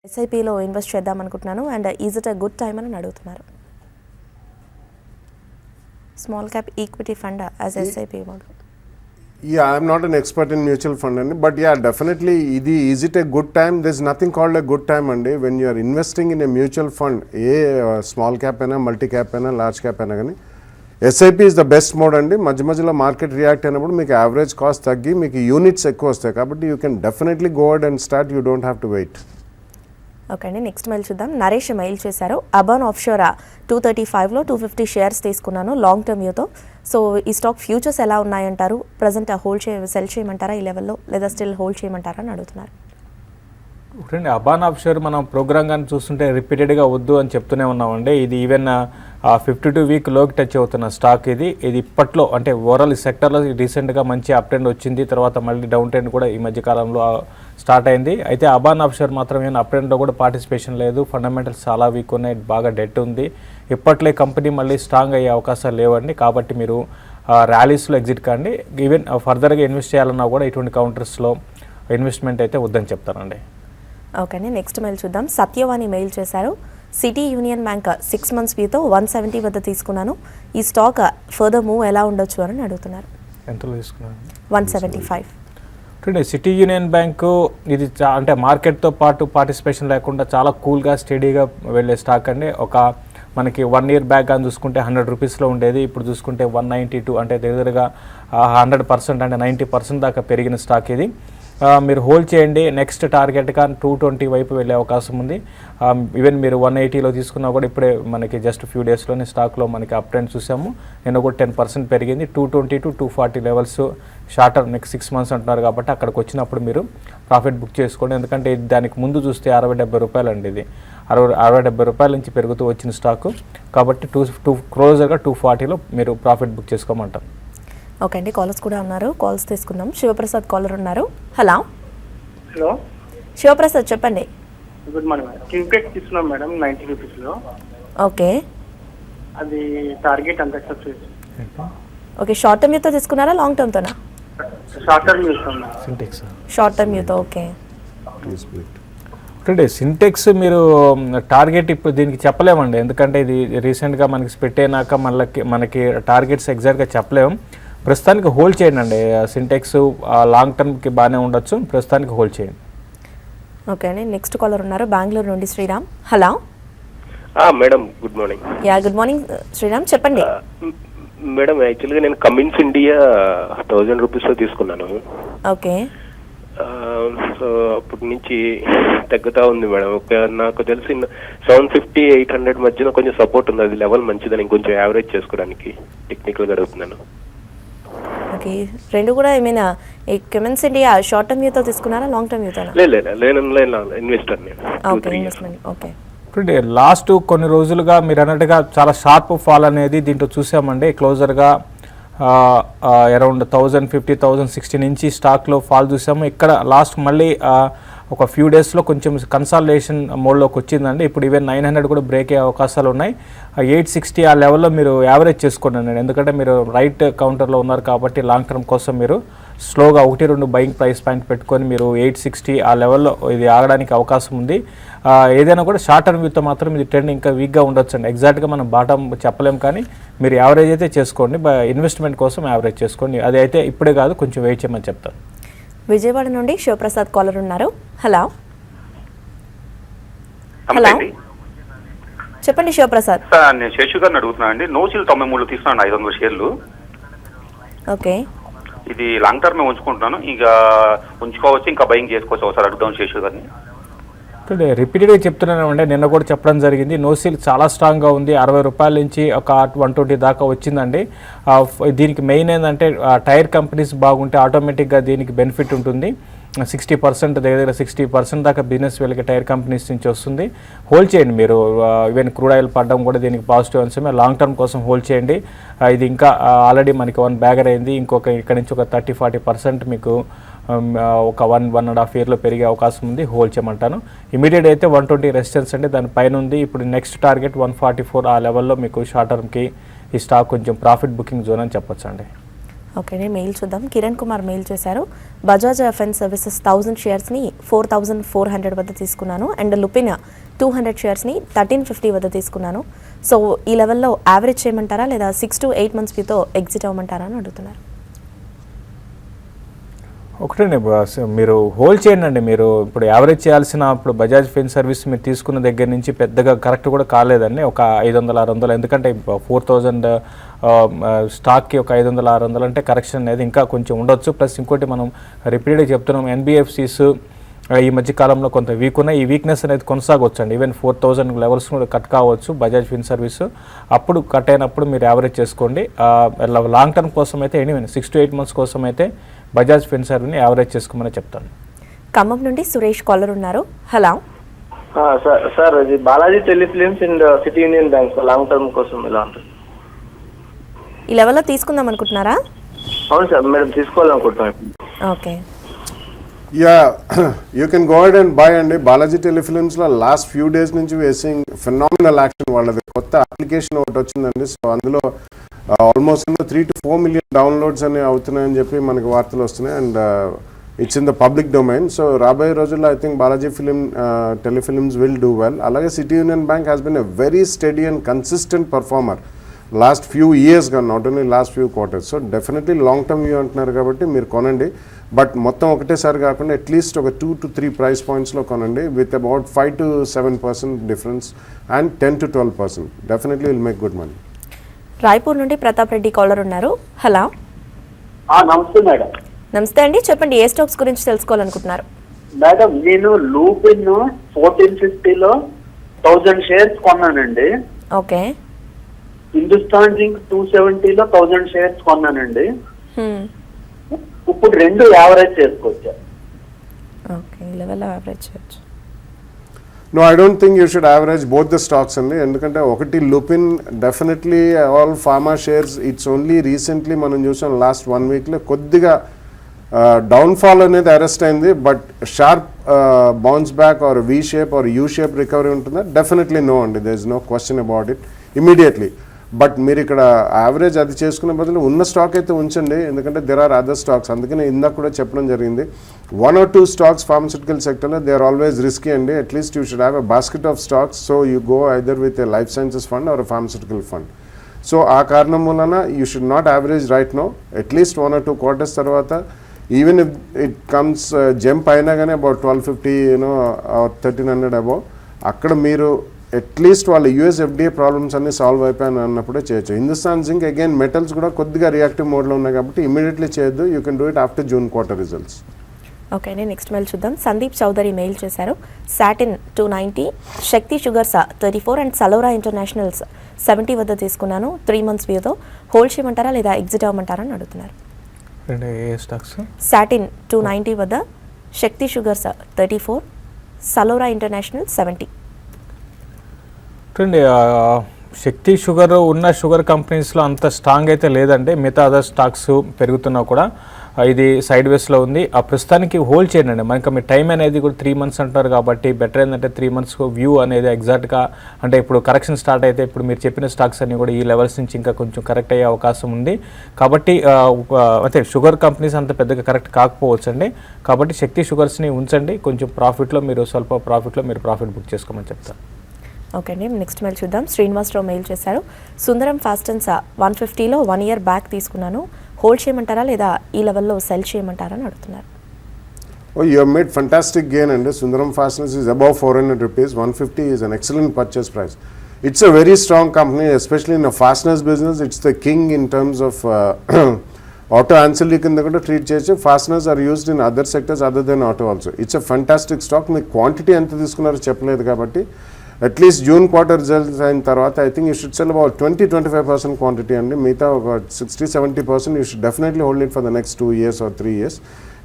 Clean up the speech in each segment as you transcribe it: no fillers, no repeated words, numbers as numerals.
ఎస్ఐపిలో invest చేద్దాం అనుకుంటున్నాను and is it a good time అని అడుగుతున్నారు. Small cap equity fund as SIP model. Yeah, I'm not an expert in mutual fund, but yeah, definitely, is it a good time? There's nothing called a good time, and when you are investing in a mutual fund, small cap and multi cap and large cap and SIP is the best mode, and మధ్య మధ్యలో market react అయినప్పుడు మీకు average cost తగ్గి మీకు units ఎక్కువ వస్తాయి కాబట్టి you can definitely go ahead and start, you don't have to wait. Okay అండి, నెక్స్ట్ మెయిల్ చూద్దాం. నరేష్ మెయిల్ చేశారు. అబాన్ ఆఫ్షోరా 235లో 250 షేర్స్ తీసుకున్నాను లాంగ్ టర్మ్ వ్యూతో. సో ఈ స్టాక్ ఫ్యూచర్స్ ఎలా ఉన్నాయంటారు? ప్రజెంట్ సెల్ చేయమంటారా ఈ లెవెల్లో, లేదా స్టిల్ హోల్డ్ చేయమంటారా అని అడుగుతున్నారు. ఒకటండి, అబాన్ ఆఫ్షోర్ మనం ప్రోగ్రామ్ కానీ చూస్తుంటే రిపీటెడ్గా వద్దు అని చెప్తూనే ఉన్నామండి. ఇది ఈవెన్ 52 వీక్ లోకి టచ్ అవుతున్న స్టాక్. ఇది ఇప్పట్లో అంటే ఓవరాల్ ఈ సెక్టర్లో రీసెంట్గా మంచి అప్ ట్రెండ్ వచ్చింది, తర్వాత మళ్ళీ డౌన్ ట్రెండ్ కూడా ఈ మధ్య కాలంలో స్టార్ట్ అయింది. అయితే అబాన్ ఆఫ్షోర్ మాత్రం ఏమైనా అప్ ట్రెండ్లో కూడా పార్టిసిపేషన్ లేదు, ఫండమెంటల్స్ చాలా వీక్ ఉన్నాయి, బాగా డెట్ ఉంది. ఇప్పట్లో కంపెనీ మళ్ళీ స్ట్రాంగ్ అయ్యే అవకాశాలు లేవండి. కాబట్టి మీరు ర్యాలీస్లో ఎగ్జిట్ కాండి. ఈవెన్ ఫర్దర్గా ఇన్వెస్ట్ చేయాలన్నా కూడా ఇటువంటి కౌంటర్స్లో ఇన్వెస్ట్మెంట్ అయితే వద్దని చెప్తానండి. ఓకే అండి, నెక్స్ట్ మెయిల్ చూద్దాం. సత్యవాణి మెయిల్ చేశారు. సిటీ యూనియన్ బ్యాంక్ 6 months వ్యూతో 170 వద్ద తీసుకున్నాను. ఈ స్టాక్ ఫర్దర్ మూవ్ ఎలా ఉండొచ్చు అని అడుగుతున్నారు. ఎంతలో తీసుకున్నాను? 175. సిటీ యూనియన్ బ్యాంకు ఇది అంటే మార్కెట్తో పాటు పార్టిసిపేషన్ లేకుండా చాలా కూల్గా స్టడీగా వెళ్ళే స్టాక్ అండి. మనకి 1 year బ్యాక్ అని చూసుకుంటే 100 రూపీస్లో ఉండేది, ఇప్పుడు చూసుకుంటే 192, అంటే దగ్గరగా 100% అంటే 90% దాకా పెరిగిన స్టాక్ ఇది. మీరు హోల్డ్ చేయండి. నెక్స్ట్ టార్గెట్గా 220 వైపు వెళ్ళే అవకాశం ఉంది. ఈవెన్ మీరు 180లో తీసుకున్నా కూడా ఇప్పుడే మనకి జస్ట్ ఫ్యూ డేస్లోనే స్టాక్లో మనకి అప్ ట్రెండ్ చూసాము. నేను కూడా 10% పెరిగింది. 220 to 240 levels short term next 6 months అంటున్నారు కాబట్టి అక్కడికి వచ్చినప్పుడు మీరు ప్రాఫిట్ బుక్ చేసుకోండి. ఎందుకంటే దానికి ముందు చూస్తే 60-70 రూపాయలు అండి. ఇది 60-70 రూపాయల నుంచి పెరుగుతూ వచ్చిన స్టాకు కాబట్టి క్లోజర్గా 240లో మీరు ప్రాఫిట్ బుక్ చేసుకోమంటారు. ఓకే అండి, కాలర్స్ కూడా ఉన్నారు, కాల్స్ తీసుకుందాం. శివప్రసాద్ కాలర్ ఉన్నారు. హలో శివప్రసాద్ చెప్పండి. Good morning madam. క్యూబెక్ తీసుకున్నాం మేడం 90 రూపీస్లో. ఓకే, అది టార్గెట్ అంత ఎక్సెప్ట్ చేసి. ఓకే, షార్ట్ టర్మ్ వ్యూతో తీసుకున్నారా లాంగ్ టర్మ్తోనా? షార్ట్ టర్మ్ తీసుకున్నాం. సింటెక్స్ షార్ట్ టర్మ్ వ్యూతో. ఓకే అంటే సింటెక్స్ మీరు టార్గెట్ ఇప్పుడు దీనికి చెప్పలేమండి, ఎందుకంటే ఇది రీసెంట్గా మనకి స్ప్లిట్ అయినాక మనకి టార్గెట్స్ ఎగ్జాక్ట్గా చెప్పలేము. ప్రస్తుతానికి హోల్డ్ చేయండి అండి. సింటెక్స్ లాంగ్ టర్మ్కి బాగానే ఉండొచ్చు, ప్రస్తుతానికి హోల్డ్ చేయండి. ఓకే అండి, నెక్స్ట్ కాలర్ ఉన్నారు బెంగళూరు నుండి Sriram. Hello madam, good morning. Yeah good morning Sriram, చెప్పండి. మేడం, యాక్చువల్గా నేను కమిన్స్ ఇండియా 1000 రూపీస్లో తీసుకున్నాను. ఓకే, సో అప్పటి నుంచి తగ్గుతా ఉంది మేడం. నాకు తెలిసి 750-800 మధ్యన కొంచెం సపోర్ట్ ఉంది, అది లెవెల్ మంచిదని ఇంకొంచెం యావరేజ్ చేసుకోవడానికి టెక్నికల్గా అడుగుతున్నాను. ఓకే, రెండు కూడా ఏమైనా కమిన్స్ ఇండియా షార్ట్ టర్మ్ వ్యూతో తీసుకున్నారా లాంగ్ టర్మ్ వ్యూతో? ఇన్వెస్టర్. Okay, investment. ఓకే, ఇప్పుడు లాస్ట్ కొన్ని రోజులుగా మీరు అన్నట్టుగా చాలా షార్ప్ ఫాల్ అనేది దీంట్లో చూసామండి. క్లోజర్గా అరౌండ్ 1050, 1060 నుంచి స్టాక్లో ఫాల్ చూసాము. ఇక్కడ లాస్ట్ మళ్ళీ ఒక ఫ్యూ డేస్లో కొంచెం కన్సాలిడేషన్ మోడ్లోకి వచ్చిందండి. ఇప్పుడు ఈవెన్ 900 కూడా బ్రేక్ అయ్యే అవకాశాలు ఉన్నాయి. 860 ఆ లెవెల్లో మీరు యావరేజ్ చేసుకోండి, ఎందుకంటే మీరు రైట్ కౌంటర్లో ఉన్నారు కాబట్టి లాంగ్ టర్మ్ కోసం మీరు స్లోగా 1-2 బయింగ్ ప్రైస్ పాయింట్ పెట్టుకొని మీరు 860 ఆ లెవెల్లో ఇది ఆగడానికి అవకాశం ఉంది. ఏదైనా కూడా షార్ట్ టర్మ్ వ్యూతో మాత్రం ఇది ట్రెండ్ ఇంకా వీక్గా ఉండొచ్చు అండి. ఎగ్జాక్ట్గా మనం బాటమ్ చెప్పలేం, కానీ మీరు యావరేజ్ అయితే చేసుకోండి, ఇన్వెస్ట్మెంట్ కోసం యావరేజ్ చేసుకోండి. అది అయితే ఇప్పుడే కాదు, కొంచెం వెయిట్ చేయమని చెప్తాను. విజయవాడ నుండి శివప్రసాద్ కాలర్ ఉన్నారు. హలో చెప్పండి శివప్రసాద్. నేను శేషు గారిని అడుగుతున్నాను అండి. నోసిల్ 93 తీసుకున్నాను 500 షేర్లు. ఓకే, ఇది లాంగ్ టర్మ్ ఉంచుకుంటున్నాను, ఇక ఉంచుకోవచ్చు, ఇంకా బయింగ్ చేసుకోవచ్చు. ఒకసారి అడుగుదాం శేషు గారిని. రిపీటెడ్గా చెప్తున్నాను అంటే నిన్న కూడా చెప్పడం జరిగింది. నోసిల్ చాలా స్ట్రాంగ్గా ఉంది, 60 రూపాయల నుంచి ఒక 120 దాకా వచ్చిందండి. దీనికి మెయిన్ ఏంటంటే టైర్ కంపెనీస్ బాగుంటే ఆటోమేటిక్గా దీనికి బెనిఫిట్ ఉంటుంది. 60% దగ్గర 60% దాకా బిజినెస్ వీళ్ళకి టైర్ కంపెనీస్ నుంచి వస్తుంది. హోల్డ్ చేయండి మీరు. ఈవెన్ క్రూడ్ ఆయిల్ పడడం కూడా దీనికి పాజిటివ్ అంశమే. లాంగ్ టర్మ్ కోసం హోల్డ్ చేయండి. ఇది ఇంకా ఆల్రెడీ మనకి 1 బ్యాగర్ అయింది, ఇంకొక ఇక్కడ నుంచి ఒక 30-40% మీకు ఒక 1.5 yearలో పెరిగే అవకాశం ఉంది. హోల్డ్ చేయమంటాను. ఇమీడియట్ అయితే 120 రెసిస్టెన్స్ అంటే దానిపైన ఉంది. ఇప్పుడు నెక్స్ట్ టార్గెట్ 144 ఆ లెవెల్లో మీకు షార్ట్ టర్మ్కి ఈ స్టాక్ కొంచెం ప్రాఫిట్ బుకింగ్ జోన్ అని చెప్పొచ్చు అండి. ఓకే నేను మెయిల్ చూద్దాం. కిరణ్ కుమార్ మెయిల్ చేశారు. బజాజ్ ఫైనాన్స్ సర్వీసెస్ 1000 షేర్స్ని 4400 వద్ద తీసుకున్నాను అండ్ లుపిన్ 200 షేర్స్ని 1350 వద్ద తీసుకున్నాను. సో ఈ లెవెల్లో యావరేజ్ చేయమంటారా లేదా 6 to 8 months వ్యూతో ఎగ్జిట్ అవ్వమంటారా అని అడుగుతున్నారు. ఒకటండి మీరు హోల్డ్ చేయండి అండి. మీరు ఇప్పుడు యావరేజ్ చేయాల్సిన ఇప్పుడు బజాజ్ ఫైనాన్స్ సర్వీస్ మీరు తీసుకున్న దగ్గర నుంచి పెద్దగా కరెక్ట్ కూడా కాలేదండి. ఒక 500-600, ఎందుకంటే 4000 స్టాక్కి ఒక 500-600 అంటే కరెక్షన్ అనేది ఇంకా కొంచెం ఉండొచ్చు. ప్లస్ ఇంకోటి మనం రిపీటెడ్గా చెప్తున్నాం, ఎన్బిఎఫ్సిస్ ఈ మధ్య కాలంలో కొంత వీక్ ఉన్నాయి. ఈ వీక్నెస్ అనేది కొనసాగవచ్చు అండి. ఈవెన్ 4000 లెవెల్స్ కూడా కట్ కావచ్చు బజాజ్ ఫైనాన్స్ సర్వీస్. అప్పుడు కట్ అయినప్పుడు మీరు యావరేజ్ చేసుకోండి. లాంగ్ టర్మ్ కోసం అయితే ఎనీవే 6 to 8 months కోసం అయితే బజాజ్ ఫైనాన్స్ సర్వీస్ని యావరేజ్ చేసుకోమని చెప్తాను. ఖమ్మం నుండి సురేష్ కాలర్ ఉన్నారు. హలో సార్ ఇది Balaji telefilms and City Union Bank long term కోసం ఎలా ఉంటుంది? ఈ లెవెల్లో తీసుకుందాం అనుకుంటున్నారా? అవును సార్, మేడం తీసుకోవాలనుకుంటున్నాం. Okay ya you can go ahead and bye అండి. బాలాజీ టెలిఫిలిమ్స్లో లాస్ట్ ఫ్యూ డేస్ నుంచి వేసింగ్ ఫినామినల్ యాక్షన్. వాళ్ళది కొత్త అప్లికేషన్ ఒకటి వచ్చిందండి. సో అందులో ఆల్మోస్ట్ 3 to 4 million డౌన్లోడ్స్ అనేవి అవుతున్నాయని చెప్పి మనకి వార్తలు వస్తున్నాయి. And it's in the public domain. So రాబోయే రోజుల్లో I think Balaji telefilms will do well. అలాగే City Union Bank has been a very steady and consistent performer last few ఇయర్స్గా, not only last few quarters. So definitely long term view అంటున్నారు కాబట్టి మీరు కొనండి. But మొత్తం ఒకటేసారి కాకుండా అట్లీస్ట్ ఒక 2 to 3 ప్రైస్ పాయింట్స్లో కొనండి with about 5 to 7% difference and 10 to 12%. Definitely will make good money. Raipur నుండి ప్రతాప్ రెడ్డి కాలర్ ఉన్నారు. Hello namaste madam. నమస్తే అండి, చెప్పండి ఏ స్టాక్స్ గురించి తెలుసుకోవాలనుకుంటున్నారు? మేడం నేను లూపిన్ 1450లో 1000 షేర్స్ కొన్నానండి. ఓకే హిందుస్థాన్ జింక్ 270లో 1000 షేర్స్ కొన్నానండి. ఇప్పుడు రెండు యావరేజ్ చేసుకోవచ్చా? ఓకే ఈ లెవెల్లో యావరేజ్ చేయొచ్చు. No, I don't think you should average both the stocks అండి. ఎందుకంటే ఒకటి Lupin definitely all pharma shares it's only recently మనం చూసాం లాస్ట్ 1 weekలో కొద్దిగా డౌన్ఫాల్ అనేది అరెస్ట్ అయింది. But sharp bounce back or V shape or U shape recovery ఉంటుందా? Definitely no అండి. There is no question about it immediately. But మీరు ఇక్కడ average అది చేసుకునే బదులు ఉన్న స్టాక్ అయితే ఉంచండి. ఎందుకంటే దెర్ ఆర్ అదర్ స్టాక్స్. అందుకనే ఇందాక కూడా చెప్పడం జరిగింది 1 or 2 స్టాక్స్ ఫార్మస్యూటికల్ సెక్టర్లో దే ఆర్ ఆల్వేస్ రిస్కీ అండి. At least you should have a basket of stocks. So you go either with a life sciences fund or pharmaceutical fund. So ఆ కారణం వలన you should not average right now. At least 1 or 2 quarters తర్వాత even if it comes jump అయినా కానీ about 1250 1300 above అక్కడ మీరు at least వాళ్ళ US FDA problems అన్ని సాల్వ్ అయిపోయాను అన్నప్పుడే చేయొచ్చు. హిందుస్థాన్ జింక్ అగైన్ మెటల్స్ కూడా కొద్దిగా రియాక్టివ్ మోడ్లో ఉన్నాయి కాబట్టి ఇమీడియట్లీ చేయొద్దు. You can do it after June quarter results. Okay నేను నెక్స్ట్ మెయిల్ చూద్దాం. సందీప్ చౌదరి మెయిల్ చేశారు. Satin 290, Shakti sugars 34 and Salora internationals 70 వద్ద తీసుకున్నాను. 3 months వ్యూతో హోల్డ్ చేయమంటారా లేదా ఎగ్జిట్ అవ్వమంటారా అని అడుగుతున్నారు. సాటిన్ 290 వద్ద, శక్తి షుగర్స్ 34, సలోరా ఇంటర్నేషనల్ 70. చూడండి శక్తి షుగర్ ఉన్న షుగర్ కంపెనీస్లో అంత స్ట్రాంగ్ అయితే లేదండి. మిగతా అదర్ స్టాక్స్ పెరుగుతున్నా కూడా ఇది సైడ్ వేస్లో ఉంది. ఆ ప్రస్తుతానికి హోల్డ్ చేయండి. మనకి మీ టైం అనేది కూడా 3 months అంటారు కాబట్టి బెటర్ ఏంటంటే 3 months వ్యూ అనేది ఎగ్జాక్ట్గా అంటే ఇప్పుడు కరెక్షన్ స్టార్ట్ అయితే ఇప్పుడు మీరు చెప్పిన స్టాక్స్ అన్ని కూడా ఈ లెవెల్స్ నుంచి ఇంకా కొంచెం కరెక్ట్ అయ్యే అవకాశం ఉంది. కాబట్టి అంటే షుగర్ కంపెనీస్ అంత పెద్దగా కరెక్ట్ కాకపోవచ్చు అండి. కాబట్టి శక్తి షుగర్స్ని ఉంచండి. కొంచెం ప్రాఫిట్లో మీరు స్వల్ప ప్రాఫిట్లో మీరు ప్రాఫిట్ బుక్ చేసుకోమని చెప్తారు. ఓకే అండి నెక్స్ట్ మెయిల్ చూద్దాం. శ్రీనివాసరావు మెయిల్ చేశారు. సుందరం ఫాస్టన్స్ 150లో 1 year బ్యాక్ తీసుకున్నాను. హోల్డ్ చేయమంటారా లేదా ఈ లెవెల్లో సెల్ చేయమంటారా అని అడుగుతున్నారు. Oh, you have made fantastic gain and Sundaram Fasteners is above 400 rupees. 150 is an excellent purchase price. It's a very strong company, especially in a fasteners business. It's the king in terms of auto ancillary కింద కూడా treat చేయొచ్చు. Fasteners are used in other sectors other than auto also. It's a fantastic stock. మీకు quantity ఎంత తీసుకున్నారో చెప్పలేదు కాబట్టి at least June quarter results అయిన తర్వాత I think you should cell about 20-25% quantity అండి. మిగతా ఒక 60-70% you should definitely hold it for the next 2 years or 3 years.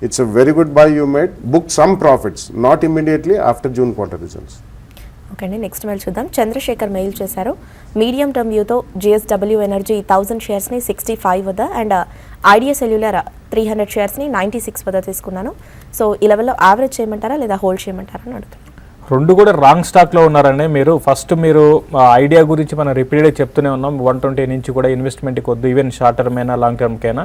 It's a very good buy you made. Book some profits, not immediately after June quarter results. Okay అండి next mail చూద్దాం. Chandrasekhar mail చేశారు. Medium term వ్యూతో GSW energy 1000 షేర్స్ని 65 వద్ద and idea cellular 300 షేర్స్ని 96 వద్ద తీసుకున్నాను. So ఈ లెవెల్లో average చేయమంటారా లేదా హోల్డ్ చేయమంటారా అని అడుగుతాను. రెండు కూడా రాంగ్ స్టాక్లో ఉన్నారండి. మీరు ఫస్ట్ మీరు ఐడియా గురించి మనం రిపీటెడ్గా చెప్తూనే ఉన్నాం. 120 నుంచి కూడా ఇన్వెస్ట్మెంట్కి వద్దు, ఈవెన్ షార్ట్ టర్మ్ అయినా లాంగ్ టర్మ్కైనా.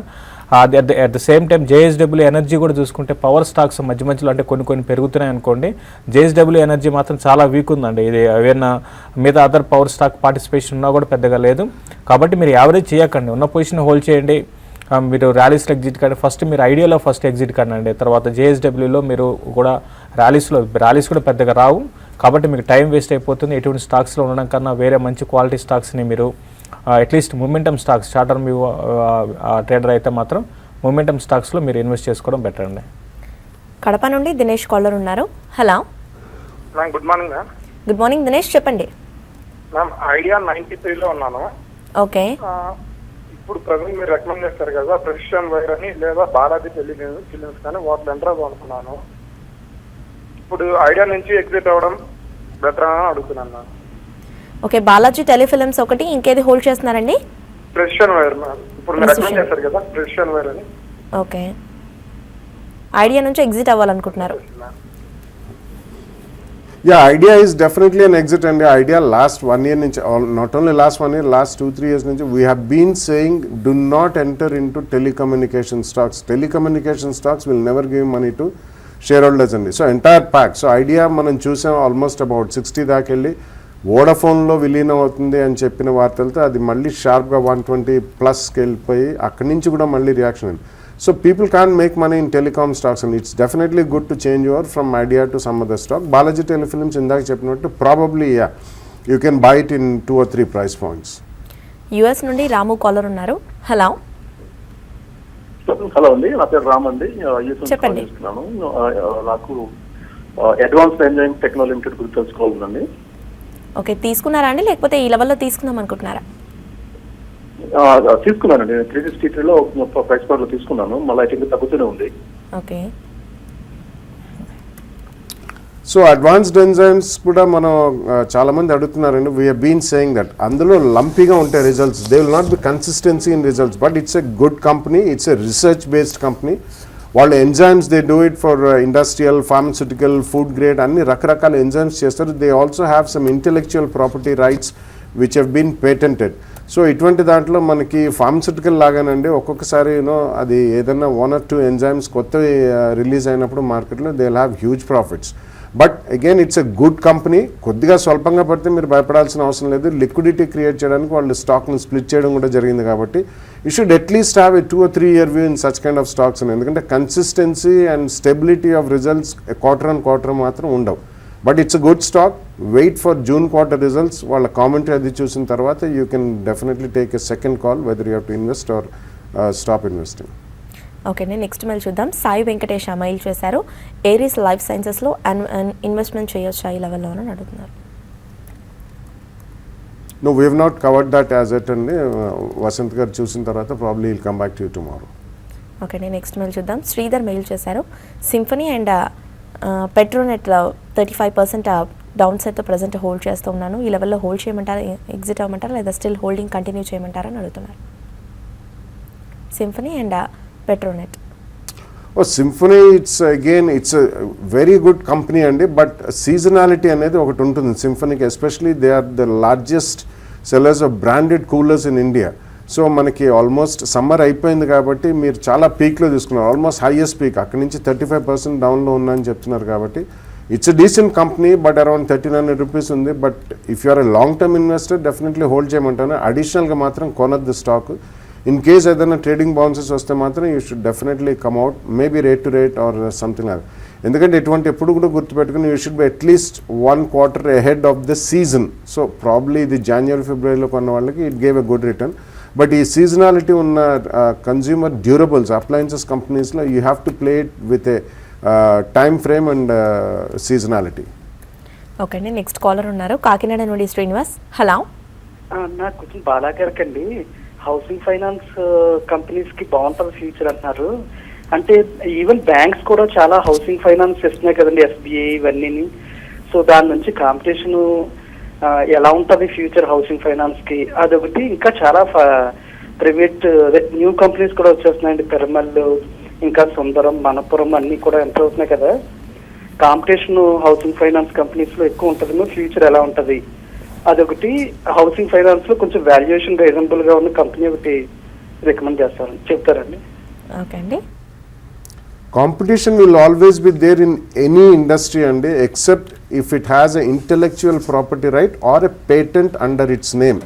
అది at the same time JSW energy కూడా చూసుకుంటే పవర్ స్టాక్స్ మధ్య మధ్యలో అంటే కొన్ని పెరుగుతున్నాయి అనుకోండి. జేఎస్డబ్ల్యూ ఎనర్జీ మాత్రం చాలా వీక్ ఉందండి. ఇది ఏమైనా మీద అదర్ పవర్ స్టాక్ పార్టిసిపేషన్ ఉన్నా కూడా పెద్దగా లేదు. కాబట్టి మీరు యావరేజ్ చేయకండి, ఉన్న పొజిషన్ హోల్డ్ చేయండి. మీరు ర్యాలీస్లో ఎగ్జిట్ కండి. ఫస్ట్ మీరు ఐడియాలో ఫస్ట్ ఎగ్జిట్ కండి. తర్వాత జేఎస్డబ్ల్యూలో మీరు కూడా ర్యాలీస్ కూడా పెద్దగా రావు. కాబట్టి మీకు టైం వేస్ట్ అయిపోతుంది. ఎటువంటి స్టాక్స్లో ఉండడం కన్నా వేరే మంచి క్వాలిటీ స్టాక్స్ని మీరు at least momentum stocks, short term trader అయితే మాత్రం మొమెంటమ్ స్టాక్స్లో మీరు ఇన్వెస్ట్ చేసుకోవడం బెటర్ అండి. కడప నుండి దినేష్ కాలర్ ఉన్నారు. Hello ma'am, good morning ma'am. Good morning Dinesh, చెప్పండి. మ్యామ్, ఐడియా 93లో ఉన్నాను. ఓకే, ఇప్పుడు ప్రజెంట్ మీరు రికమెండ్ చేస్తారు కదా ప్రెసిషన్ వైర్ అని, లేదా బాలాజీ ఫిలిమ్స్ కానీ వాటిలో ఎంటర్ అనుకున్నాను. ఇప్పుడు ఐడియా నుంచి ఎగ్జిట్ అవ్వడం బెటర్ అని అడుగుతున్నాను మ్యామ్. ఓకే, బాలాజీ టెలిఫిలిమ్స్ ఒకటి, ఇంకేది హోల్డ్ చేస్తున్నారండి? ప్రెసిషన్ వైర్ మ్యామ్, ఇప్పుడు మీరు రికమెండ్ చేస్తారు కదా ప్రెసిషన్ వైర్ అని. ఓకే, ఐడియా నుంచి exit అవ్వాలనుకుంటున్నారు. Yeah, idea is definitely an exit, and the idea last 1 year, not only last 1 year, last 2-3 years, we have been saying do not enter into telecommunication stocks. Telecommunication stocks will never give money to shareholders. So entire pack. So idea మనం చూసాం almost about 60 దాకా వెళ్ళి వోడాఫోన్లో విలీనం అవుతుంది అని చెప్పిన వార్తలతో అది మళ్ళీ షార్ప్గా 120 ప్లస్కి వెళ్ళిపోయి అక్కడి నుంచి కూడా మళ్ళీ రియాక్షన్ అయింది. So people can't make money in telecom stocks, and it's definitely good to change over from idea to some other stock. Balaji Telefilms ఇందాక చెప్పినట్టు probably you can buy it in 2 or 3 price points. US నుండి రాము caller ఉన్నారు. Hello hello అండి, నా పేరు రామ్ అండి. చెప్పండి. నాకు అడ్వాన్స్డ్ ఎంజైమ్ టెక్నో లిమిటెడ్ గురించి తెలుసుకోవాలండి. ఓకే, తీసుకున్నారా అండి, లేకపోతే ఈ లెవెల్లో తీసుకుందాం అనుకుంటున్నారా? తీసుకున్నానండి, 363లో ప్రైస్ పాయింట్లో తీసుకున్నాను. మళ్ళీ ఐ థింక్ తగ్గుతూనే ఉంది. ఓకే, సో అడ్వాన్స్డ్ ఎంజైమ్స్ కూడా మనం చాలా మంది అడుగుతున్నారండి. We have been saying that అందులో లంపీగా ఉంటాయి results. They will not be consistency in results, but it's a good company, it's a research based company. వాళ్ళ enzymes they do it for industrial, pharmaceutical, food grade అన్ని రకరకాల enzymes చేస్తారు. They also have some intellectual property rights which have been patented. So ఇటువంటి దాంట్లో మనకి pharmaceutical లాగానండి ఒక్కొక్కసారి అది ఏదైనా 1 or 2 ఎంజైమ్స్ కొత్తవి రిలీజ్ అయినప్పుడు మార్కెట్లో they will have huge profits. But again it's a good company. కొద్దిగా స్వల్పంగా పడితే మీరు భయపడాల్సిన అవసరం లేదు. లిక్విడిటీ క్రియేట్ చేయడానికి వాళ్ళు స్టాక్ని స్ప్లిట్ చేయడం కూడా జరిగింది. కాబట్టి you should at least have a 2 or 3 year view in such kind of stocks అని. ఎందుకంటే consistency and stability of results quarter and quarter మాత్రం ఉండవు. But it's a good stock. Wait for June quarter results. వాళ్ళ commentary అది చూసిన తర్వాత you can definitely take a second call whether you have to invest or stop investing. Okay అండి, next mail చూద్దాం. Sai Venkatesh mail చేశారు. Aries life సైన్సెస్లో investment చేయొచ్చా ఈ లెవెల్లో అని అడుగుతున్నారు. No, we have not covered that as yet అండి. వసంత్ గారు చూసిన తర్వాత probably will come back to you tomorrow. Okay అండి, నెక్స్ట్ మెయిల్ చూద్దాం. శ్రీధర్ మెయిల్ చేశారు. సింఫనీ అండ్ పెట్రోనెట్ 35% డౌన్ సైడ్తో ప్రజెంట్ హోల్డ్ చేస్తూ ఉన్నాను. ఈ లెవెల్లో హోల్డ్ చేయమంటారా, ఎగ్జిట్ అవ్వమంటారా, లేదా స్టిల్ హోల్డింగ్ కంటిన్యూ చేయమంటారా అని అడుగుతున్నారు. Symphony and Petronet. Symphony it's a very good company అండి. బట్ సీజనాలిటీ అనేది ఒకటి ఉంటుంది సింఫనీకి. Especially they are the largest sellers of branded coolers in India. So మనకి ఆల్మోస్ట్ సమ్మర్ అయిపోయింది కాబట్టి మీరు చాలా పీక్లో తీసుకున్నారు, ఆల్మోస్ట్ హైయెస్ట్ పీక్. అక్కడి నుంచి 35% డౌన్లో ఉందని చెప్తున్నారు. కాబట్టి it's a decent company, but around 1,300 rupees ఉంది. But if you are a long term investor definitely hold చేయమంటాను. అడిషనల్గా మాత్రం కొనద్దు స్టాక్. ఇన్ కేస్ ఏదైనా ట్రేడింగ్ బౌన్సెస్ వస్తే మాత్రం you should definitely come out, maybe rate to rate or something like. ఎందుకంటే ఎటువంటి ఎప్పుడు కూడా గుర్తుపెట్టుకుని you should be at least 1 quarter ahead of the season. So probably ఇది January, February కొన్న వాళ్ళకి it gave a good return. But ఈ seasonality ఉన్న కన్జ్యూమర్ డ్యూరబుల్స్ అప్లయన్సెస్ కంపెనీస్లో you have to play it with a time frame and seasonality. Okay అండి, next caller ఉన్నారు. కాకినాడ నుండి Srinivas. Hello. నాకు కొంచెం బాలాగారికండి, హౌసింగ్ ఫైనాన్స్ కంపెనీస్ కి బాగుంటుంది ఫ్యూచర్ అంటున్నారు. అంటే ఈవెన్ బ్యాంక్స్ కూడా చాలా హౌసింగ్ ఫైనాన్స్ ఇస్తున్నాయి కదండి, ఎస్బీఐ ఇవన్నీ. సో దాని నుంచి కాంపిటీషన్ ఎలా ఉంటుంది ఫ్యూచర్ హౌసింగ్ ఫైనాన్స్ కి, అదొకటి. ఇంకా చాలా ప్రైవేట్ న్యూ కంపెనీస్ కూడా వచ్చేస్తున్నాయండి, పెరమల్, ఇంకా సుందరం, మనపురం అన్ని కూడా ఎంత అవుతున్నాయి కదా. కాంపిటీషన్ హౌసింగ్ ఫైనాన్స్ కంపెనీస్ లో ఎక్కువ ఉంటుందేమో, ఫ్యూచర్ ఎలా ఉంటది అదొకటి. హౌసింగ్ ఫైనాన్స్ లో కొంచెం వాల్యుయేషన్ రీజనబుల్ గా ఉన్న కంపెనీ ఒకటి రికమెండ్ చేస్తారని చెప్తారండి. ఓకే అండి. Competition will always be there in any industry and except if it has an intellectual property right or a patent under its name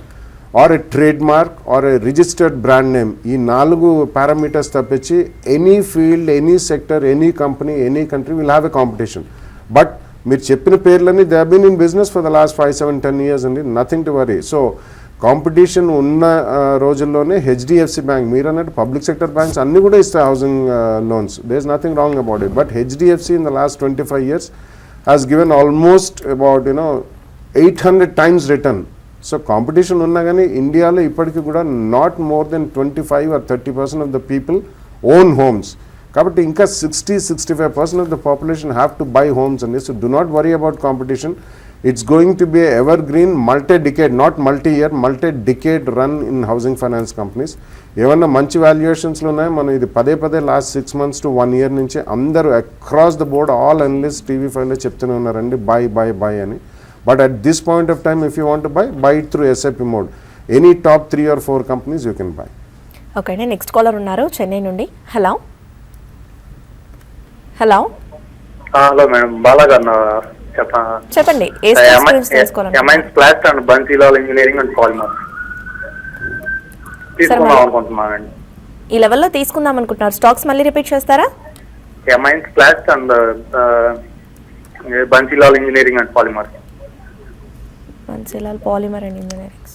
or a trademark or a registered brand name. ఈ 4 parameters తప్పించి any field, any sector, any company, any country will have a competition. But మీరు చెప్పిన పేర్లని they have been in business for the last 5, 7, 10 years అండి, nothing to worry. So competition ఉన్న రోజుల్లోనే HDFC bank, మీరు అన్నట్టు public sector banks అన్నీ కూడా ఇస్తాయి housing loans, there is nothing wrong about it. But HDFC in the last 25 years has given almost about 800 times return. So competition ఉన్నా కానీ ఇండియాలో ఇప్పటికీ కూడా not more than 25 or 30% of the people own homes. కాబట్టి ఇంకా 60-65% of the population have to buy homes అండి. So do not worry about competition. It's going to be a evergreen multi-decade, not multi-year, multi-decade run in housing finance companies. ఏమన్నా మంచి వాల్యుయేషన్స్లో ఉన్నాయి, మనం ఇది పదే last 6 months to 1 year నుంచి అందరూ across the board all analyst TV5లో చెప్తూనే ఉన్నారండి బై అని. But at this point of time if you want buy it through SIP mode. Any top 3 or 4 companies you can buy. Okay అండి. Next caller ఉన్నారు చెన్నై నుండి. Hello hello hello madam, బాలాగారు చెప్పండి. ఏ స్టాక్స్ గురించి తెలుసుకోవాలండి? Amines Plast and Bansilal Engineering and Polymer తీసుకుందాం అనుకుంటున్నానండి. ఈ లెవెల్లో తీసుకుందాం అనుకుంటున్నారు. స్టాక్స్ మళ్ళీ రిపీట్ చేస్తారా? Amines Plast and Bansilal Engineering and Polymer. Bansilal Polymer and Engineering.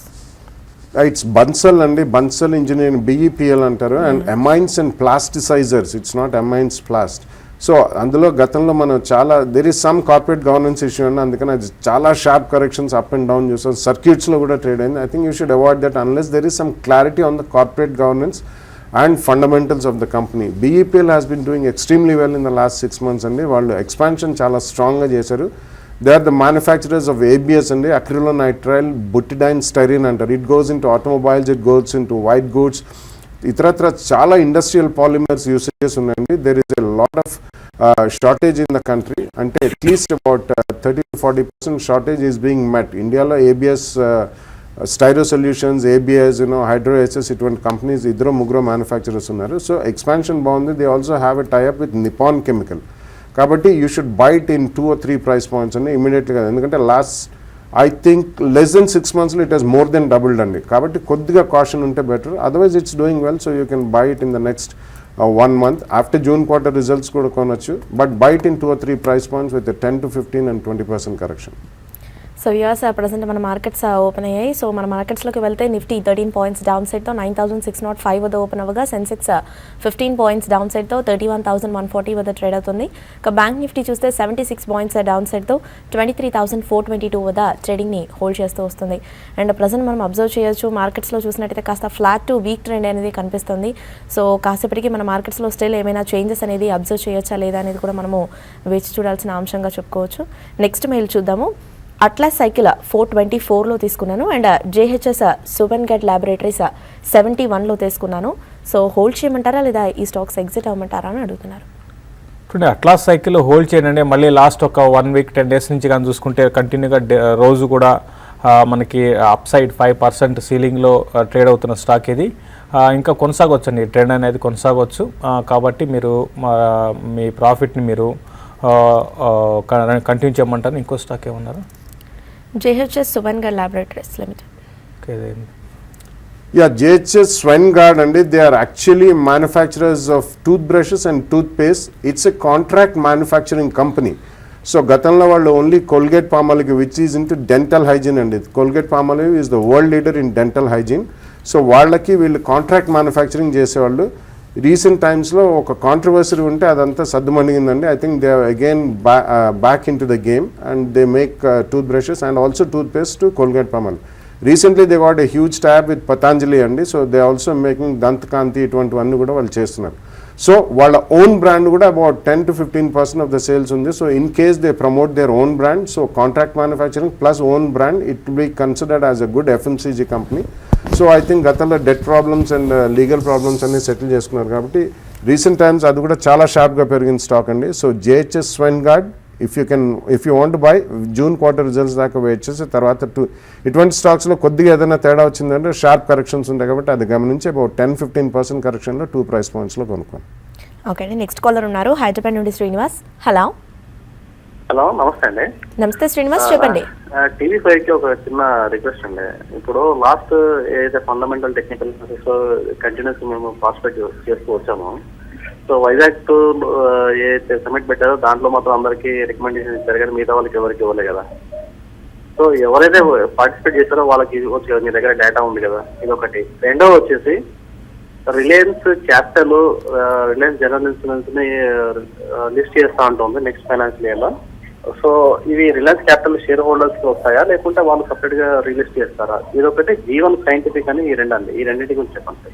It's Bansal అండి, బన్సల్ ఇంజనీరింగ్, BEPL అంటారు. And Amines and Plasticizers, it's not Amines Plast. So అందులో గతంలో మనం చాలా there is some corporate governance issue అండి, అందుకని అది చాలా sharp corrections up and down చూసాం. సర్క్యూట్స్లో కూడా ట్రేడ్ అయింది. I think you should avoid that unless there is some clarity on the corporate governance and fundamentals of the company. BEPL has been doing extremely well in the last 6 months అండి. వాళ్ళు expansion చాలా స్ట్రాంగ్గా చేశారు. They are the manufacturers of ABS అండి, acrylonitrile butadiene styrene అంటారు. It goes in to automobiles, it goes in to white goods, ఇతరత్ర చాలా industrial polymers usages ఉన్నాయండి. There is a lot of shortage in the country. అంటే at least about 30-40% shortage is being met. ఇండియాలో ABS, స్టైరో solutions, ABS, hydro SS ఇటువంటి companies 2-3 manufacturers ఉన్నారు. So expansion బాగుంది. They also have a tie up with Nippon chemical. కాబట్టి you should buy it in 2 or 3 price points అండి ఇమీడియట్గా. ఎందుకంటే last I think less than 6 months it has more than doubled అండి. కాబట్టి కొద్దిగా కాషన్ ఉంటే better. Otherwise it's doing well, so you can by it in the next 1 month. After June quarter results కూడా కొనొచ్చు. But by it in 2 or 3 price points with a 10-15 and 20% correction. So viewers, present మన markets open అయ్యాయి. So మన మార్కెట్స్లోకి వెళ్తే Nifty 13 points down సైడ్తో 9605 వద్ద open అవ్వగా, Sensex 15 points down సైడ్తో 31,140 వద్ద trade అవుతుంది. ఇక బ్యాంక్ నిఫ్టీ చూస్తే 76 points డౌన్ సైడ్తో 23,422 వద్ద ట్రేడింగ్ని హోల్డ్ చేస్తూ వస్తుంది. అండ్ ప్రజెంట్ మనం అబ్జర్వ్ చేయొచ్చు, మార్కెట్స్లో చూసినట్టయితే కాస్త ఫ్లాట్ టు వీక్ ట్రెండ్ అనేది కనిపిస్తుంది. సో కాసేపటికి మన మార్కెట్స్లో స్టిల్ ఏమైనా చేంజెస్ అనేది అబ్జర్వ్ చేయొచ్చా లేదా అనేది కూడా మనము వేచి చూడాల్సిన అంశంగా చెప్పుకోవచ్చు. నెక్స్ట్ మెయిల్ చూద్దాము. అట్లాస్ సైకిల్ 424లో తీసుకున్నాను. అండ్ JHS సువెన్గడ్ ల్యాబొరేటరీస్ 71లో తీసుకున్నాను. సో హోల్డ్ చేయమంటారా లేదా ఈ స్టాక్స్ ఎగ్జిట్ అవ్వమంటారా అని అడుగుతున్నారు. ఇప్పుడు అట్లాస్ సైకిల్ హోల్డ్ చేయండి. మళ్ళీ లాస్ట్ ఒక 1 week 10 days నుంచి కానీ చూసుకుంటే కంటిన్యూగా రోజు కూడా మనకి అప్ సైడ్ 5% సీలింగ్లో ట్రేడ్ అవుతున్న స్టాక్ ఇది. ఇంకా కొనసాగవచ్చు అండి, ట్రెండ్ అనేది కొనసాగవచ్చు. కాబట్టి మీరు మీ ప్రాఫిట్ని మీరు కంటిన్యూ చేయమంటారు. ఇంకో స్టాక్ ఏమన్నారు? JHS Svendgaard laboratories limited. Yeah, JHS Swengard and they are actually manufacturers of toothbrushes and toothpaste. It's a contract manufacturing company. So Gatanla వాళ్ళు only Colgate Palmolive which is into dental hygiene అండి. Colgate Palmolive is the world leader in dental hygiene. So వాళ్ళకి వీళ్ళు contract manufacturing చేసేవాళ్ళు. Recent టైమ్స్లో ఒక controversy ఉంటే అదంతా సద్దుమణిగిందండి. I think they again back into the game and they make tooth brushes and also tooth paste to Colgate Palmolive. Recently they got a huge tab with Patanjali అండి. So they also making Dantkanti ఇటువంటివన్నీ కూడా వాళ్ళు చేస్తున్నారు. So వాళ్ళ own brand కూడా about 10-15% of the sales ఉంది. So in case they promote their own brand, so contract manufacturing plus own brand, it will be considered as a good FMCG company. So I think గతంలో debt problems and legal problems అన్ని settle చేసుకున్నారు కాబట్టి recent times అది కూడా చాలా షార్ప్గా పెరిగిన stock అండి. So JHS Swengard if you want by June quarter results దాకా వెయిట్ చేసి తర్వాత ఇటువంటి స్టాక్స్లో కొద్దిగా ఏదైనా తేడా వచ్చిందంటే షార్ప్ కరెక్షన్స్ ఉంటాయి కాబట్టి అది గమనించి అబౌట్ 10-15% కరెక్షన్లో 2 ప్రైస్ పాయింట్స్లో కొనుక్కోండి. ఓకే అండి, నెక్స్ట్ కాలర్ ఉన్నారు హైదరాబాద్ నుండి శ్రీనివాస్. హలో హలో నమస్తే అండి. నమస్తే శ్రీనివాస్, చెప్పండి. TV5కి ఒక చిన్న రిక్వెస్ట్ అండి. ఇప్పుడు లాస్ట్ ఏదైతే ఫండమెంటల్ టెక్నికల్ కంటిన్యూస్ మేము పార్టిసిపేట్ చేస్తూ వచ్చాము. సో వైజాగ్ టు ఏదైతే సబ్మిట్ పెట్టారో దాంట్లో మాత్రం అందరికీ రికమెండేషన్ ఇచ్చారు కానీ మిగతా వాళ్ళకి ఎవరికి ఇవ్వలేదు కదా. సో ఎవరైతే పార్టిసిపేట్ చేశారో వాళ్ళకి ఇవ్వచ్చు కదా, మీ దగ్గర డేటా ఉంది కదా. ఇదొకటి. రెండో వచ్చేసి Reliance capital Reliance general insurance ని లిస్ట్ చేస్తా ఉంటుంది నెక్స్ట్ ఫైనాన్షియల్ ఇయర్ లో. సో ఇవి రిలయన్స్ క్యాపిటల్ షేర్ హోల్డర్స్ కి వస్తాయా లేకుంటే వాళ్ళు సపరేట్ గా రిలీజ్ చేస్తారా? ఇదొకటి. జీవన్ సైంటిఫిక్ అని ఈ రెండు అండి. ఈ రెండింటి గురించి చెప్పండి.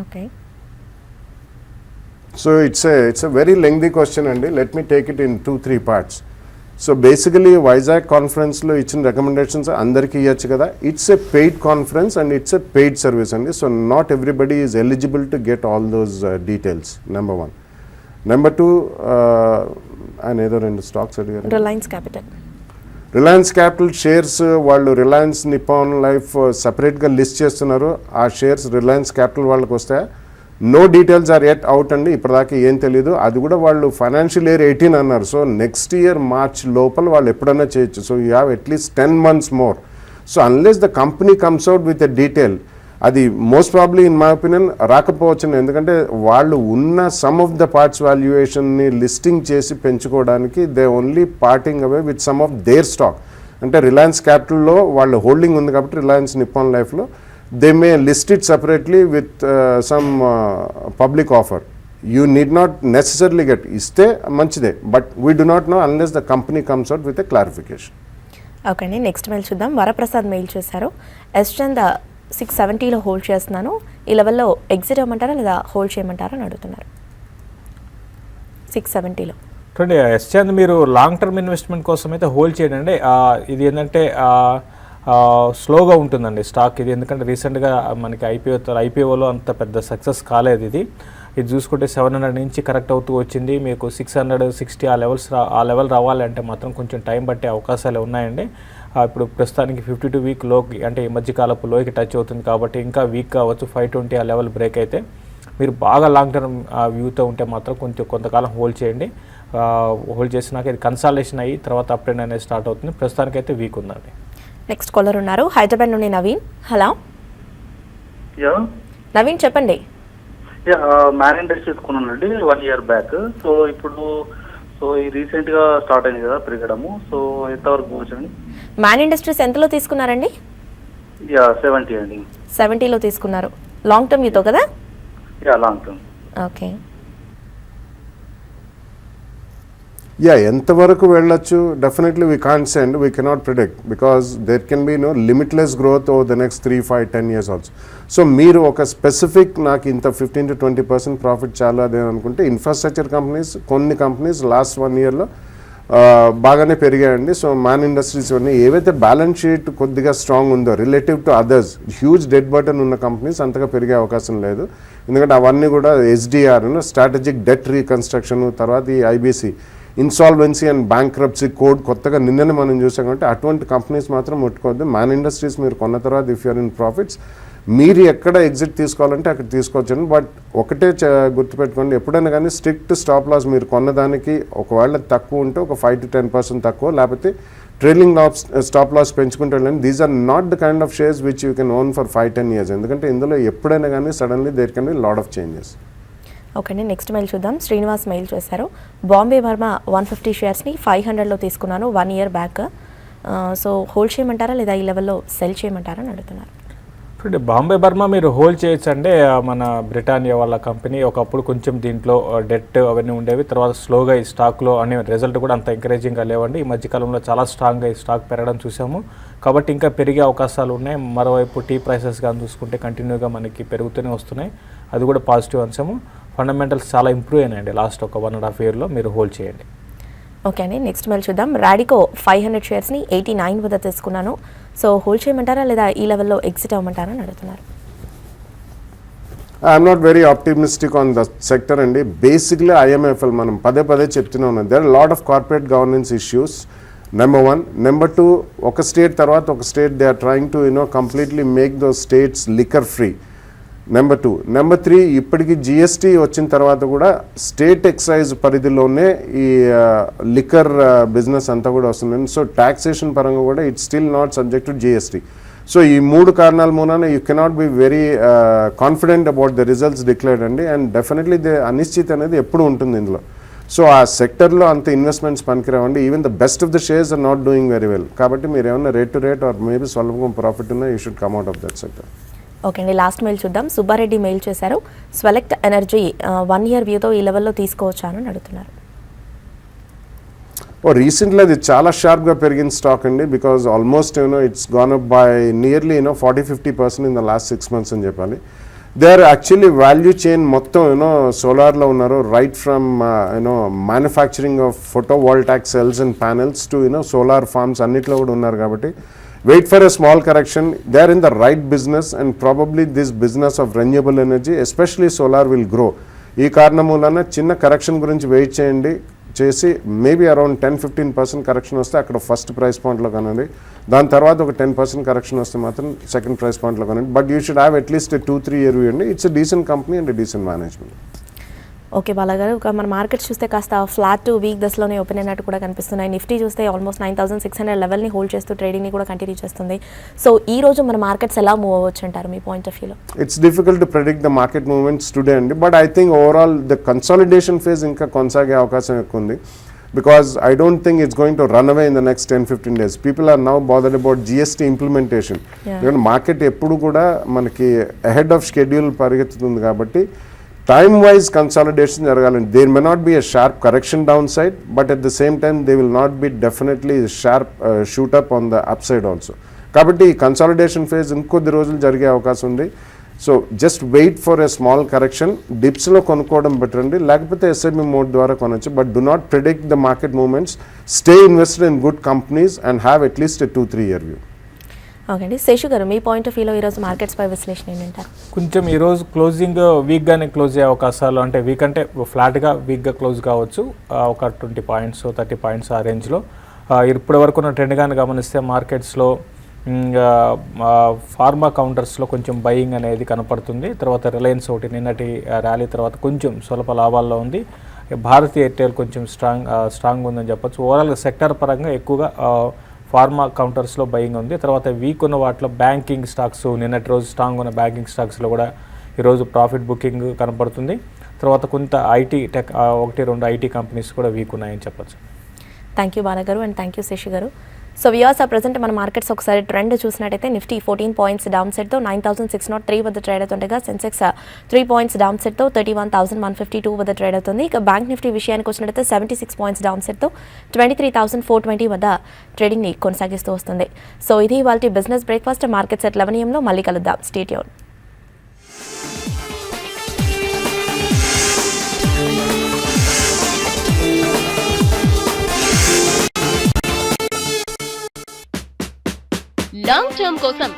Okay. So it's a very lengthy question అండి. Let me take it in 2-3 parts. So basically Vizag కాన్ఫరెన్స్లో ఇచ్చిన రికమెండేషన్స్ అందరికీ ఇవ్వచ్చు కదా. It's a paid conference and it's a paid service అండి. So not everybody is eligible to get all those details. Number 1. Number 2, ఆయన ఏదో 2 stocks అడిగారు. Reliance capital shares వాళ్ళు రిలయన్స్ నిప్పాన్ లైఫ్ సపరేట్గా లిస్ట్ చేస్తున్నారు. ఆ షేర్స్ రిలయన్స్ క్యాపిటల్ వాళ్ళకి వస్తాయా? No details are yet out అండి. ఇప్పటిదాకా ఏం తెలీదు. అది కూడా వాళ్ళు ఫైనాన్షియల్ ఇయర్ 18 అన్నారు. సో నెక్స్ట్ ఇయర్ మార్చ్ లోపల వాళ్ళు ఎప్పుడైనా చేయొచ్చు. So you have at least 10 months more. So unless the company comes out with a detail, అది most probably in my opinion రాకపోవచ్చు. ఎందుకంటే వాళ్ళు ఉన్న సమ్ ఆఫ్ ద పార్ట్స్ వాల్యుయేషన్ని లిస్టింగ్ చేసి పెంచుకోవడానికి they only parting away with some of their stock. అంటే Reliance క్యాపిటల్లో వాళ్ళు హోల్డింగ్ ఉంది కాబట్టి రిలయన్స్ నిప్పాన్ లైఫ్లో they may list it separately with some public offer. You need not necessarily get iste manchide, but we do not know unless the company comes out with a clarification. Okay అండి, next mail చూద్దాం. Varaprasad mail చేశారు. ఎస్చంద్ 670లో hold చేస్తున్నాను, ఈ లెవెల్లో exit అవ్వమంటారా లేదా hold చేయమంటారా అని అడుగుతున్నారు. 670లో చూడండి, ఎస్చంద్ మీరు లాంగ్ టర్మ్ ఇన్వెస్ట్మెంట్ కోసం అయితే హోల్డ్ చేయండి. ఇది ఏంటంటే స్లోగా ఉంటుందండి స్టాక్ ఇది. ఎందుకంటే రీసెంట్గా మనకి ఐపీఓలో అంత పెద్ద సక్సెస్ కాలేదు ఇది. ఇది చూసుకుంటే 700 నుంచి కరెక్ట్ అవుతూ వచ్చింది. మీకు 660 ఆ లెవెల్ రావాలంటే మాత్రం కొంచెం టైం పట్టే అవకాశాలు ఉన్నాయండి. ఇప్పుడు ప్రస్తుతానికి 52 వీక్ లోకి అంటే ఈ మధ్యకాలపు లోకి టచ్ అవుతుంది కాబట్టి ఇంకా వీక్ కావచ్చు. 520 ఆ లెవెల్ బ్రేక్ అయితే మీరు బాగా లాంగ్ టర్మ్ వ్యూతో ఉంటే మాత్రం కొంతకాలం హోల్డ్ చేయండి. హోల్డ్ చేసినాక ఇది కన్సాలేషన్ అయ్యి తర్వాత అప్ ట్రెండ్ అనేది స్టార్ట్ అవుతుంది. ప్రస్తుతానికైతే వీక్ ఉందండి. నెక్స్ట్ కాలర్ ఉన్నారు హైదరాబాద్ నుండి నవీన్. హలో నవీన్, చెప్పండి. మ్యాన్ ఇండస్ట్రీస్ కొన్నానండి 1 year బ్యాక్. సో ఇప్పుడు ఈ రీసెంట్ గా స్టార్ట్ అయింది కదా పెరగడము. సో ఎంతవరకు పోవచ్చండి? మ్యాన్ ఇండస్ట్రీస్ ఎంతలో తీసుకున్నారండి? 70 అండి. 70లో తీసుకున్నారు. లాంగ్ టర్మ్ యూతో కదా? Long term. ఓకే. ఎంతవరకు వెళ్ళొచ్చు? Definitely we can't say and we cannot predict because there can be no limitless growth over the next 3, 5, 10 years also. So మీరు ఒక స్పెసిఫిక్ నాకు ఇంత 15-20% ప్రాఫిట్ చాలు అదే అనుకుంటే ఇన్ఫ్రాస్ట్రక్చర్ కంపెనీస్, కొన్ని కంపెనీస్ లాస్ట్ 1 yearలో బాగానే పెరిగాయండి. సో మ్యాన్ ఇండస్ట్రీస్ అన్నీ ఏవైతే బ్యాలెన్స్ షీట్ కొద్దిగా స్ట్రాంగ్ ఉందో relative to others, huge debt Burton ఉన్న కంపెనీస్ అంతగా పెరిగే అవకాశం లేదు. ఎందుకంటే అవన్నీ కూడా ఎస్డిఆర్ స్ట్రాటజిక్ డెట్ రీకన్స్ట్రక్షన్, తర్వాత ఈ IBC insolvency and bankruptcy code కొత్తగా నిన్ననే మనం చూసాం కాబట్టి అటువంటి కంపెనీస్ మాత్రం ముట్టుకోవద్దు. మ్యాన్ ఇండస్ట్రీస్ మీరు కొన్న తర్వాత ఇఫ్ యూఆర్ ఇన్ ప్రాఫిట్స్ మీరు ఎక్కడ ఎగ్జిట్ తీసుకోవాలంటే అక్కడ తీసుకోవచ్చండి. బట్ ఒకటే గుర్తుపెట్టుకోండి, ఎప్పుడైనా కానీ స్ట్రిక్ట్ స్టాప్ లాస్ మీరు కొన్నదానికి ఒకవేళ తక్కువ ఉంటే ఒక 5-10% తక్కువ, లేకపోతే ట్రైలింగ్ స్టాప్ లాస్ పెంచుకుంటే వెళ్ళండి. These are not the kind of shares which you can own for 5-10 years. ఎందుకంటే ఇందులో ఎప్పుడైనా కానీ suddenly there can be lot of changes. Okay అండి, నెక్స్ట్ మెయిల్ చూద్దాం. శ్రీనివాస్ మెయిల్ చేశారు. బాంబే బర్మా 150 షేర్స్ని 500లో తీసుకున్నాను 1 year బ్యాక్. సో హోల్డ్ చేయమంటారా లేదా ఈ లెవెల్లో సెల్ చేయమంటారా అని అడుగుతున్నారు. ఇప్పుడు బాంబే బర్మా మీరు హోల్డ్ చేయొచ్చు అంటే మన బ్రిటానియా వాళ్ళ కంపెనీ. ఒకప్పుడు కొంచెం దీంట్లో డెట్ అవన్నీ ఉండేవి, తర్వాత స్లోగా ఈ స్టాక్లో అనే రిజల్ట్ కూడా అంత ఎంకరేజింగ్గా లేవండి. ఈ మధ్యకాలంలో చాలా స్ట్రాంగ్గా ఈ స్టాక్ పెరగడం చూసాము కాబట్టి ఇంకా పెరిగే అవకాశాలు ఉన్నాయి. మరోవైపు టీ ప్రైసెస్ కానీ చూసుకుంటే కంటిన్యూగా మనకి పెరుగుతూనే వస్తున్నాయి, అది కూడా పాజిటివ్ అంశము. ఫండమెంటల్స్ చాలా ఇంప్రూవ్ అయినాయండి లాస్ట్ ఒక 1.5 yearలో. మీరు హోల్డ్ చేయండి. ఓకే అండి, నెక్స్ట్ మెయిల్ చూద్దాం. రాడికో 500 షేర్స్ని 89 వద్ద తీసుకున్నాను. సో హోల్డ్ చేయమంటారా లేదా ఈ లెవెల్లో ఎగ్జిట్ అవ్వమంటారా అని అడుగుతున్నారు. I'm not very optimistic on the sector అండి. బేసిక్లీ IMFL మనం పదే పదే చెప్తూనే ఉన్నాం, there are lot of corporate governance issues, number 1. Number 2, ఒక స్టేట్ తర్వాత ఒక state they are trying to completely make those states liquor free. Number 2. Number 3, ఇప్పటికీ GST వచ్చిన తర్వాత కూడా స్టేట్ ఎక్సైజ్ పరిధిలోనే ఈ లిక్కర్ బిజినెస్ అంతా కూడా వస్తుంది. సో ట్యాక్సేషన్ పరంగా కూడా it's still not subject to GST. So ఈ 3 కారణాల మూలాన you cannot be very confident about the results declared అండి. అండ్ డెఫినెట్లీ అనిశ్చితి అనేది ఎప్పుడు ఉంటుంది ఇందులో. సో ఆ సెక్టర్లో అంత ఇన్వెస్ట్మెంట్స్ పనికిరావండి. Even the best of the shares are not doing very well. కాబట్టి మీరు ఏమన్నా rate to rate or maybe స్వల్పం ప్రాఫిట్ ఉన్నా you should come out of that sector. Okay అండి, లాస్ట్ మెయిల్ చూద్దాం. సుబ్బారెడ్డి మెయిల్ చేశారు, స్వెలెక్ట్ ఎనర్జీ 1 year వ్యూతో ఈ లెవెల్లో తీసుకోవచ్చా అని అడుగుతున్నారు. రీసెంట్లీ అది చాలా షార్ప్గా పెరిగిన స్టాక్ అండి. Because almost it's gone up by nearly 40-50% in the last 6 months అని చెప్పాలి. They are actually value chain మొత్తం సోలార్లో ఉన్నారు. Right from manufacturing of photovoltaic cells and panels to solar farms అన్నిట్లో కూడా ఉన్నారు. కాబట్టి wait for a small correction. They are in the right business and probably this business of renewable energy especially solar will grow. ఈ కారణం వలన చిన్న correction గురించి wait చేయండి, చేసి మేబీ అరౌండ్ 10-15% కరెక్షన్ వస్తే అక్కడ ఫస్ట్ ప్రైస్ పాయింట్లో కనండి. దాని తర్వాత ఒక 10% కరెక్షన్ వస్తే మాత్రం సెకండ్ ప్రైస్ పాయింట్లో కనండి. But you should have at least 2-3 year view అండి. It's a decent company and decent management. Okay బాలాగారు, మన మార్కెట్స్ చూస్తే కాస్త ఫ్లాట్ టు వీక్ దశలోనే ఓపెన్ అయినట్టు కూడా కనిపిస్తున్నాయి. నిఫ్టీ చూస్తే ఆల్మోస్ట్ 9,600 లెవెల్ని హోల్డ్ చేస్తూ ట్రేడింగ్ని కూడా కంటిన్యూ చేస్తుంది. సో ఈ రోజు మన మార్కెట్స్ ఎలా మూవ్ అవ్వచ్చు అంటారు మీ పాయింట్ ఆఫ్ వ్యూలో? It's difficult to predict the market movements today అండి. But I think overall the consolidation phase ఇంకా కొనసాగే అవకాశం ఎక్కువ ఉంది. Because I don't think it's going to run away in the next 10-15 days. People are now bothered about GST implementation. Because market ఎప్పుడు కూడా మనకి ahead of schedule పరిగెత్తుతుంది కాబట్టి time wise consolidation జరగాలండి. There may not be a sharp correction downside, but at the same time they will not be definitely sharp shoot up on the upside also. కాబట్టి ఈ consolidation phase ఇంకొద్ది రోజులు జరిగే అవకాశం ఉంది. So just wait for a small correction. డిప్స్లో కొనుక్కోవడం better అండి, లేకపోతే SIP మోడ్ ద్వారా కొనవచ్చు. But do not predict the market movements. Stay invested in good companies and have at least 2-3 year view. Okay అండి, శేషు గారు మీ పాయింట్ ఆఫ్ వ్యూలో ఈరోజు మార్కెట్స్ పై విశ్లేషణ ఏంటంటారు? కొంచెం ఈరోజు క్లోజింగ్ వీక్గానే క్లోజ్ అయ్యే అవకాశాలు, అంటే వీక్ అంటే ఫ్లాట్గా వీక్గా క్లోజ్ కావచ్చు. ఒక 20 points 30 points ఆ రేంజ్లో. ఇప్పటి వరకు ఉన్న ట్రెండ్ కానీ గమనిస్తే మార్కెట్స్లో ఫార్మా కౌంటర్స్లో కొంచెం బయింగ్ అనేది కనపడుతుంది. తర్వాత రిలయన్స్ ఒకటి నిన్నటి ర్యాలీ తర్వాత కొంచెం స్వల్ప లాభాల్లో ఉంది. భారతీ ఎయిర్టెల్ కొంచెం స్ట్రాంగ్ ఉందని చెప్పొచ్చు. ఓవరాల్గా సెక్టర్ పరంగా ఎక్కువగా ఫార్మా కౌంటర్స్లో బయింగ్ ఉంది. తర్వాత వీక్ ఉన్న వాటిలో బ్యాంకింగ్ స్టాక్స్, నిన్నటి రోజు స్ట్రాంగ్ ఉన్న బ్యాంకింగ్ స్టాక్స్లో కూడా ఈరోజు ప్రాఫిట్ బుకింగ్ కనపడుతుంది. తర్వాత కొంత ఐటీ టెక్ 1-2 ఐటీ కంపెనీస్ కూడా వీక్ ఉన్నాయని చెప్పొచ్చు. థ్యాంక్ యూ బాలగారు అండ్ థ్యాంక్ యూ శేషు గారు. సో వ్యూవర్స్, ప్రజెంట్ మన మార్కెట్స్ ఒకసారి ట్రెండ్ చూసినట్టయితే నిఫ్టీ 14 points డౌన్ సెట్తో 9,603 వద్ద ట్రేడ్ అవుతుండగా సెన్సెక్స్ 3 points డౌన్ సెట్తో 31,152 వద్ద ట్రేడ్ అవుతుంది. ఇక బ్యాంక్ నిఫ్టీ విషయానికి వచ్చినట్టయితే 76 points డౌన్ సెట్తో 23,420 వద్ద ట్రేడింగ్ని కొనసాగిస్తూ వస్తుంది. సో ఇది ఇవాల్టి business breakfast. Markets at 11 AM మళ్ళీ కలుద్దాం. Stay tuned. లాంగ్ టర్మ్ కోసం